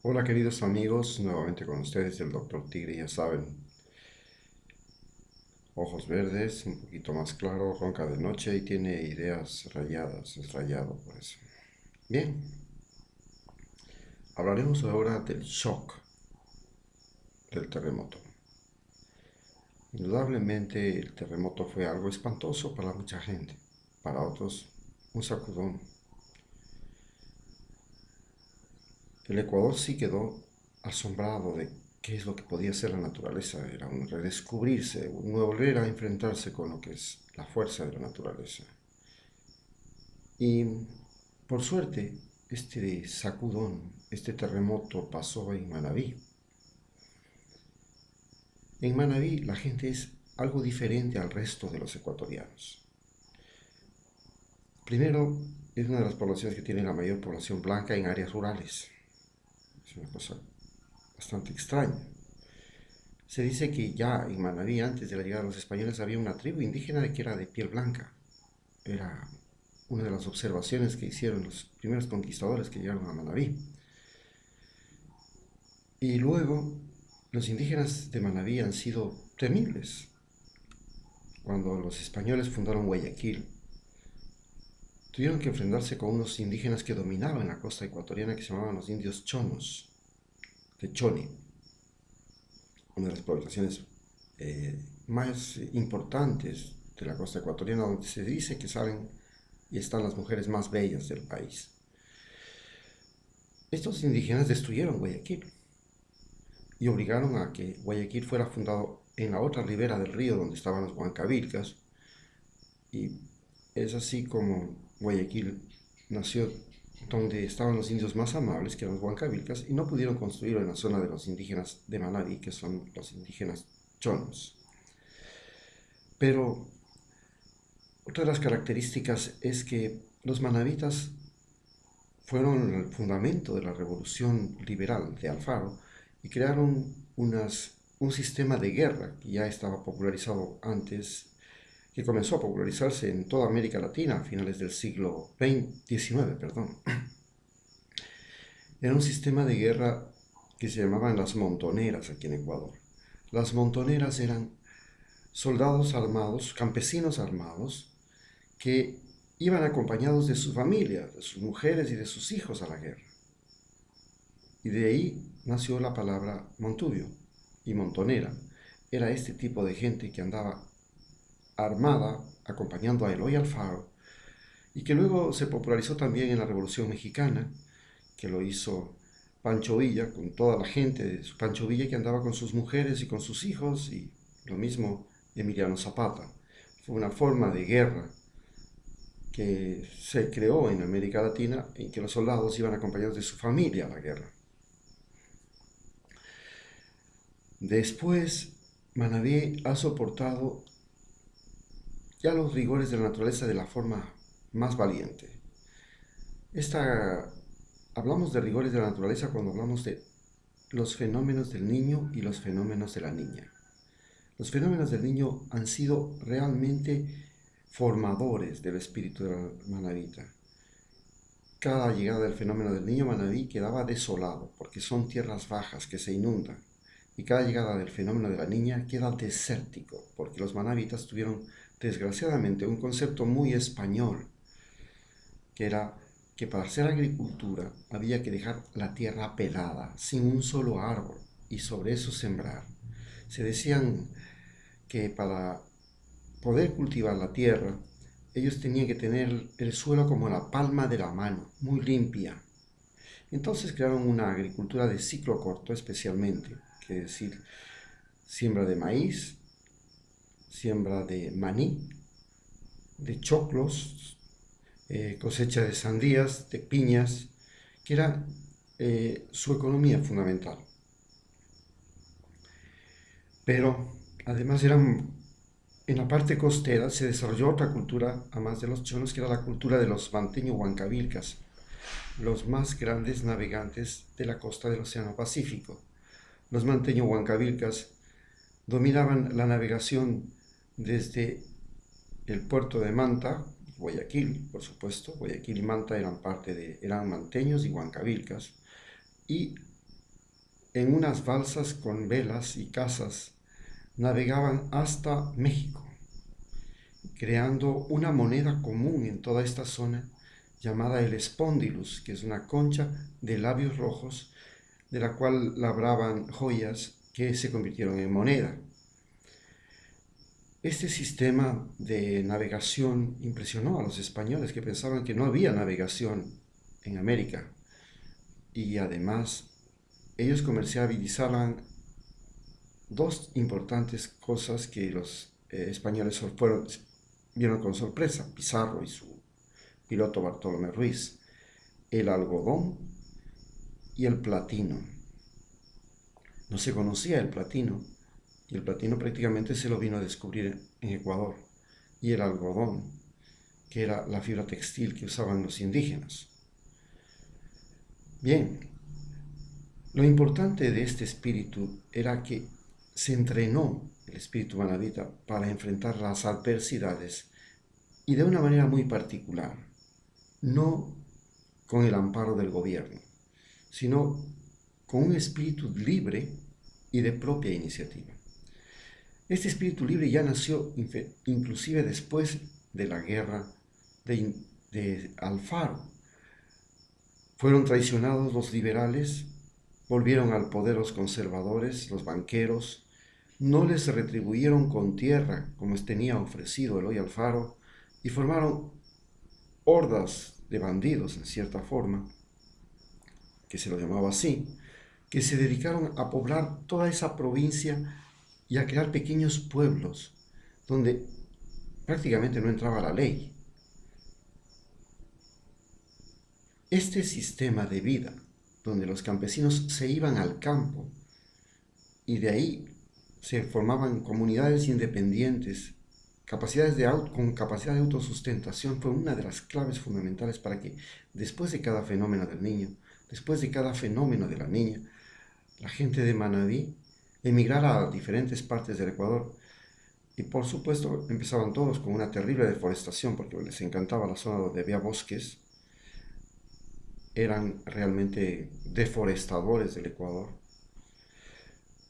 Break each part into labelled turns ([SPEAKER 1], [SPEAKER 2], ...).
[SPEAKER 1] Hola queridos amigos, nuevamente con ustedes el Doctor Tigre, ya saben, ojos verdes, un poquito más claro, ronca de noche y tiene ideas rayadas, es rayado por eso. Bien, hablaremos ahora del shock del terremoto. Indudablemente el terremoto fue algo espantoso para mucha gente, para otros un sacudón. El Ecuador sí quedó asombrado de qué es lo que podía ser la naturaleza, era un redescubrirse, un volver a enfrentarse con lo que es la fuerza de la naturaleza. Y por suerte, este sacudón, este terremoto pasó en Manabí. En Manabí la gente es algo diferente al resto de los ecuatorianos. Primero, es una de las poblaciones que tiene la mayor población blanca en áreas rurales. Es una cosa bastante extraña. Se dice que ya en Manabí, antes de la llegada de los españoles, había una tribu indígena que era de piel blanca. Era una de las observaciones que hicieron los primeros conquistadores que llegaron a Manabí. Y luego, los indígenas de Manabí han sido temibles. Cuando los españoles fundaron Guayaquil, tuvieron que enfrentarse con unos indígenas que dominaban la costa ecuatoriana que se llamaban los indios chonos, de Choni, una de las poblaciones más importantes de la costa ecuatoriana, donde se dice que salen y están las mujeres más bellas del país. Estos indígenas destruyeron Guayaquil y obligaron a que Guayaquil fuera fundado en la otra ribera del río donde estaban los huancavilcas, y es así como Guayaquil nació donde estaban los indios más amables, que eran los huancavilcas, y no pudieron construirlo en la zona de los indígenas de Manabí, que son los indígenas chonos. Pero otra de las características es que los manabitas fueron el fundamento de la revolución liberal de Alfaro y crearon un sistema de guerra que ya estaba popularizado antes, que comenzó a popularizarse en toda América Latina a finales del siglo XIX, perdón. Era un sistema de guerra que se llamaban las montoneras aquí en Ecuador. Las montoneras eran soldados armados, campesinos armados, que iban acompañados de su familia, de sus mujeres y de sus hijos a la guerra. Y de ahí nació la palabra montubio y montonera. Era este tipo de gente que andaba armada acompañando a Eloy Alfaro y que luego se popularizó también en la Revolución Mexicana, que lo hizo Pancho Villa, con toda la gente de Pancho Villa que andaba con sus mujeres y con sus hijos, y lo mismo Emiliano Zapata. Fue una forma de guerra que se creó en América Latina en que los soldados iban acompañados de su familia a la guerra. Después, Manabí ha soportado ya los rigores de la naturaleza de la forma más valiente. Esta, hablamos de rigores de la naturaleza cuando hablamos de los fenómenos del niño y los fenómenos de la niña. Los fenómenos del niño han sido realmente formadores del espíritu de la manabita. Cada llegada del fenómeno del niño manabí quedaba desolado, porque son tierras bajas que se inundan. Y cada llegada del fenómeno de la niña queda desértico, porque los manabitas tuvieron, desgraciadamente, un concepto muy español, que era que para hacer agricultura había que dejar la tierra pelada, sin un solo árbol, y sobre eso sembrar. Se decían que para poder cultivar la tierra, ellos tenían que tener el suelo como la palma de la mano, muy limpia. Entonces crearon una agricultura de ciclo corto especialmente, que es decir, siembra de maíz, siembra de maní, de choclos, cosecha de sandías, de piñas, que era su economía fundamental. Pero además en la parte costera se desarrolló otra cultura, además de los chonos, que era la cultura de los manteño huancavilcas, los más grandes navegantes de la costa del Océano Pacífico. Los manteño huancavilcas dominaban la navegación desde el puerto de Manta, Guayaquil, por supuesto. Guayaquil y Manta eran manteños y huancavilcas, y en unas balsas con velas y casas, navegaban hasta México, creando una moneda común en toda esta zona llamada el espondylus, que es una concha de labios rojos, de la cual labraban joyas que se convirtieron en moneda. Este sistema de navegación impresionó a los españoles, que pensaban que no había navegación en América, y además ellos comercializaban dos importantes cosas que los españoles vieron con sorpresa: Pizarro y su piloto Bartolomé Ruiz: el algodón y el platino. No se conocía el platino, y el platino prácticamente se lo vino a descubrir en Ecuador, y el algodón, que era la fibra textil que usaban los indígenas. Bien, lo importante de este espíritu era que se entrenó el espíritu manabita para enfrentar las adversidades, y de una manera muy particular, no con el amparo del gobierno, sino con un espíritu libre y de propia iniciativa. Este espíritu libre ya nació inclusive después de la guerra de Alfaro. Fueron traicionados los liberales, volvieron al poder los conservadores, los banqueros, no les retribuyeron con tierra como tenía ofrecido Eloy Alfaro, y formaron hordas de bandidos, en cierta forma, que se lo llamaba así, que se dedicaron a poblar toda esa provincia y a crear pequeños pueblos donde prácticamente no entraba la ley. Este sistema de vida, donde los campesinos se iban al campo y de ahí se formaban comunidades independientes, con capacidad de autosustentación, fue una de las claves fundamentales para que después de cada fenómeno del niño, después de cada fenómeno de la niña, la gente de Manabí emigrara a diferentes partes del Ecuador. Y por supuesto empezaban todos con una terrible deforestación, porque les encantaba la zona donde había bosques. Eran realmente deforestadores del Ecuador.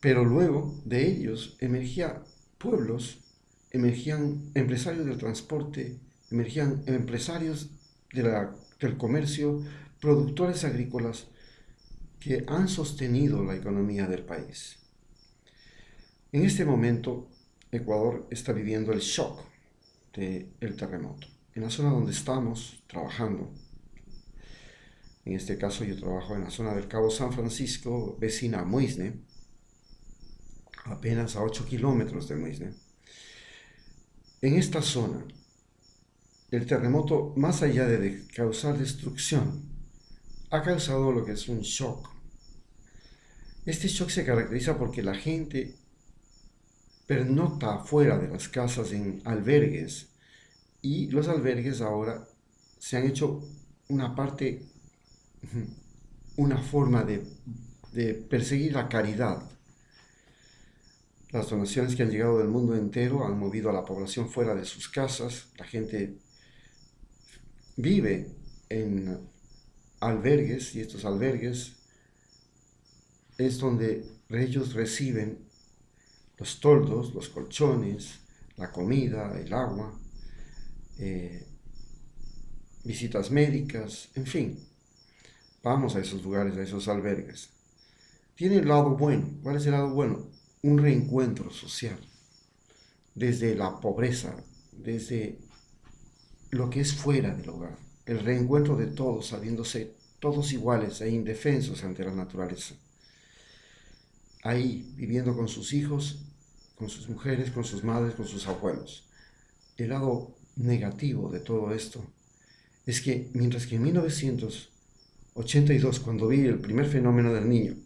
[SPEAKER 1] Pero luego de ellos emergían pueblos, emergían empresarios del transporte, emergían empresarios del comercio, productores agrícolas, que han sostenido la economía del país. En este momento, Ecuador está viviendo el shock del terremoto. En la zona donde estamos trabajando, en este caso yo trabajo en la zona del Cabo San Francisco, vecina a Muisne, apenas a 8 kilómetros de Muisne. En esta zona, el terremoto, más allá de causar destrucción, ha causado lo que es un shock. Este shock se caracteriza porque la gente pernocta afuera de las casas en albergues, y los albergues ahora se han hecho una forma de perseguir la caridad. Las donaciones que han llegado del mundo entero han movido a la población fuera de sus casas. La gente vive en albergues, y estos albergues es donde ellos reciben los toldos, los colchones, la comida, el agua, visitas médicas, en fin. Vamos a esos lugares, a esos albergues. Tiene el lado bueno. ¿Cuál es el lado bueno? Un reencuentro social, desde la pobreza, desde lo que es fuera del hogar. El reencuentro de todos, sabiéndose todos iguales e indefensos ante la naturaleza. Ahí, viviendo con sus hijos, con sus mujeres, con sus madres, con sus abuelos. El lado negativo de todo esto es que mientras que en 1982, cuando vi el primer fenómeno del niño,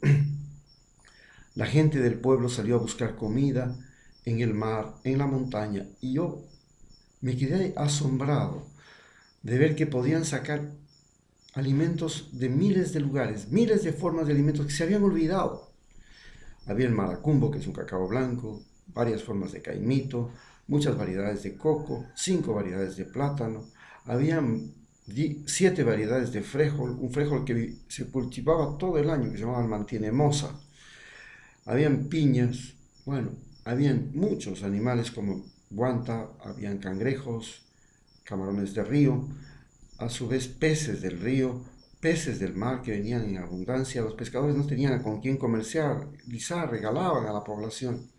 [SPEAKER 1] la gente del pueblo salió a buscar comida en el mar, en la montaña, y yo me quedé asombrado de ver que podían sacar alimentos de miles de lugares, miles de formas de alimentos que se habían olvidado. Había el maracumbo, que es un cacao blanco, varias formas de caimito, muchas variedades de coco, 5 variedades de plátano, habían 7 variedades de frijol, un frijol que se cultivaba todo el año, que se llamaba mantienemosa. habían piñas, bueno, habían muchos animales como guanta, habían cangrejos, camarones de río, a su vez peces del río, peces del mar que venían en abundancia. Los pescadores no tenían con quién comercializar, regalaban a la población.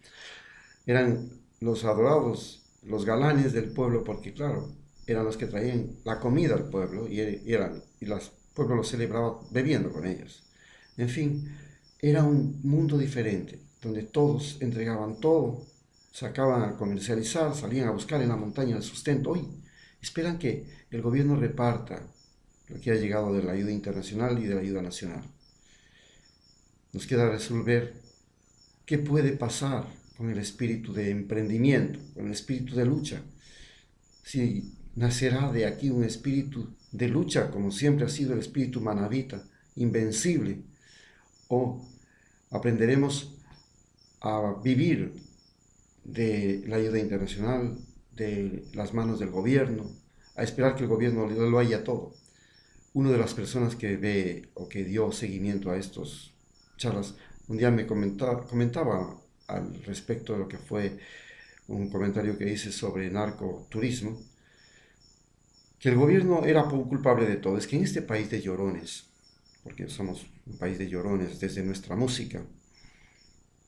[SPEAKER 1] Eran los adorados, los galanes del pueblo, porque claro, eran los que traían la comida al pueblo y el pueblo los celebraba bebiendo con ellos. En fin, era un mundo diferente, donde todos entregaban todo, sacaban a comercializar, salían a buscar en la montaña el sustento. Hoy esperan que el gobierno reparta lo que ha llegado de la ayuda internacional y de la ayuda nacional. Nos queda resolver qué puede pasar con el espíritu de emprendimiento, con el espíritu de lucha. Si nacerá de aquí un espíritu de lucha, como siempre ha sido el espíritu manabita, invencible, o aprenderemos a vivir de la ayuda internacional, de las manos del gobierno, a esperar que el gobierno lo haya todo. Una de las personas que ve o que dio seguimiento a estas charlas, un día me comentaba al respecto de lo que fue un comentario que hice sobre narcoturismo, que el gobierno era culpable de todo. Es que en este país de llorones, porque somos un país de llorones desde nuestra música,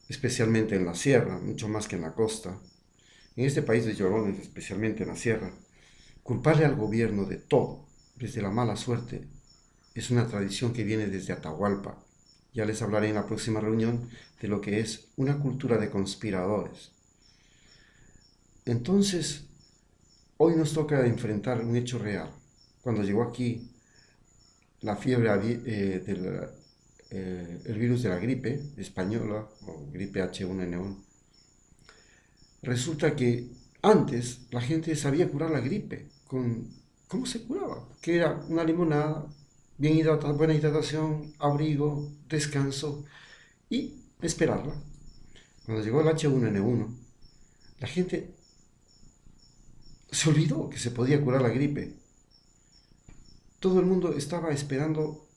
[SPEAKER 1] especialmente en la sierra, mucho más que en la costa, en este país de llorones, especialmente en la sierra, culparle al gobierno de todo, desde la mala suerte, es una tradición que viene desde Atahualpa. Ya les hablaré en la próxima reunión de lo que es una cultura de conspiradores. Entonces, hoy nos toca enfrentar un hecho real. Cuando llegó aquí la fiebre el virus de la gripe española o gripe H1N1, resulta que antes la gente sabía curar la gripe. ¿Cómo se curaba? Que era una limonada, buena hidratación, abrigo, descanso y esperarla. Cuando llegó el H1N1, la gente se olvidó que se podía curar la gripe. Todo el mundo estaba esperando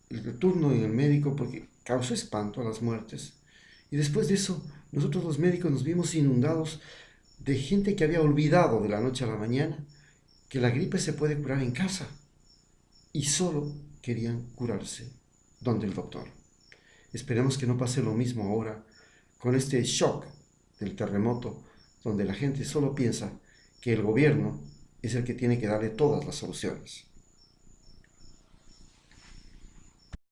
[SPEAKER 1] el turno en el médico porque causó espanto a las muertes. Y después de eso, nosotros los médicos nos vimos inundados de gente que había olvidado de la noche a la mañana que la gripe se puede curar en casa. Y solo querían curarse donde el doctor. Esperemos que no pase lo mismo ahora con este shock del terremoto, donde la gente solo piensa que el gobierno es el que tiene que darle todas las soluciones.